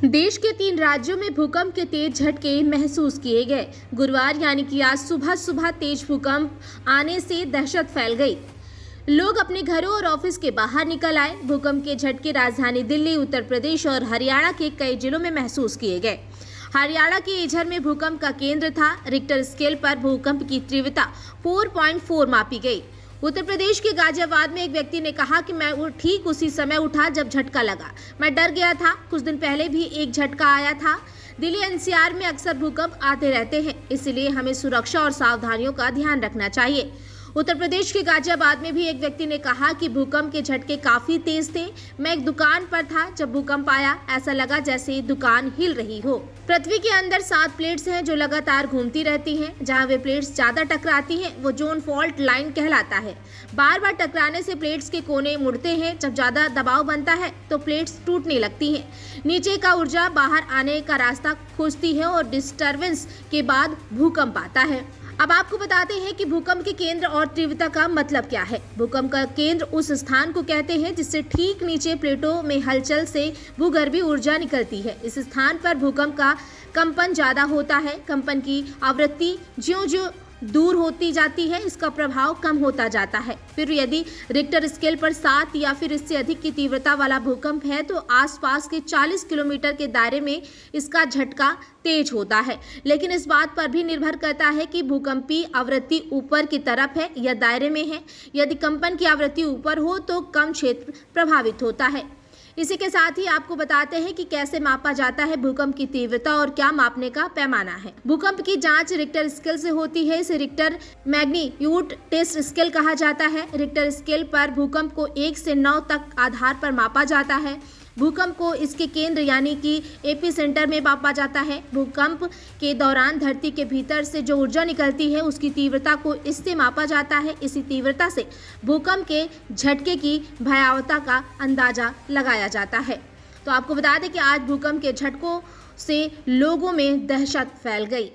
देश के 3 राज्यों में भूकंप के तेज झटके महसूस किए गए। गुरुवार यानी कि आज सुबह तेज भूकंप आने से दहशत फैल गई। लोग अपने घरों और ऑफिस के बाहर निकल आए। भूकंप के झटके राजधानी दिल्ली, उत्तर प्रदेश और हरियाणा के कई जिलों में महसूस किए गए। हरियाणा के इझर में भूकंप का केंद्र था। रिक्टर स्केल पर भूकंप की तीव्रता 4.4 मापी गई। उत्तर प्रदेश के गाजियाबाद में एक व्यक्ति ने कहा कि मैं ठीक उसी समय उठा जब झटका लगा। मैं डर गया था। कुछ दिन पहले भी एक झटका आया था। दिल्ली एनसीआर में अक्सर भूकंप आते रहते हैं, इसलिए हमें सुरक्षा और सावधानियों का ध्यान रखना चाहिए। उत्तर प्रदेश के गाजियाबाद में भी एक व्यक्ति ने कहा कि भूकंप के झटके काफी तेज थे। मैं एक दुकान पर था जब भूकंप आया। ऐसा लगा जैसे दुकान हिल रही हो। पृथ्वी के अंदर 7 प्लेट्स हैं जो लगातार घूमती रहती हैं। जहां वे प्लेट्स ज्यादा टकराती हैं वो जोन फॉल्ट लाइन कहलाता है। बार बार टकराने से प्लेट्स के कोने मुड़ते हैं। जब ज्यादा दबाव बनता है तो प्लेट्स टूटने लगती हैं। नीचे का ऊर्जा बाहर आने का रास्ता खोजती है और डिस्टर्बेंस के बाद भूकंप आता है। अब आपको बताते हैं कि भूकंप के केंद्र और तीव्रता का मतलब क्या है। भूकंप का केंद्र उस स्थान को कहते हैं जिससे ठीक नीचे प्लेटों में हलचल से भूगर्भीय ऊर्जा निकलती है। इस स्थान पर भूकंप का कंपन ज्यादा होता है। कंपन की आवृत्ति ज्यों-ज्यों दूर होती जाती है इसका प्रभाव कम होता जाता है। फिर यदि रिक्टर स्केल पर 7 या फिर इससे अधिक की तीव्रता वाला भूकंप है तो आसपास के 40 किलोमीटर के दायरे में इसका झटका तेज होता है। लेकिन इस बात पर भी निर्भर करता है कि भूकंपी आवृत्ति ऊपर की तरफ है या दायरे में है। यदि कंपन की आवृत्ति ऊपर हो तो कम क्षेत्र प्रभावित होता है। इसी के साथ ही आपको बताते हैं कि कैसे मापा जाता है भूकंप की तीव्रता और क्या मापने का पैमाना है। भूकंप की जांच रिक्टर स्केल से होती है। इसे रिक्टर मैग्नीट्यूड टेस्ट स्केल कहा जाता है। रिक्टर स्केल पर भूकंप को 1 से 9 तक आधार पर मापा जाता है। भूकंप को इसके केंद्र यानी कि एपीसेंटर में मापा जाता है। भूकंप के दौरान धरती के भीतर से जो ऊर्जा निकलती है उसकी तीव्रता को इससे मापा जाता है। इसी तीव्रता से भूकंप के झटके की भयावहता का अंदाजा लगाया जाता है। तो आपको बता दें कि आज भूकंप के झटकों से लोगों में दहशत फैल गई।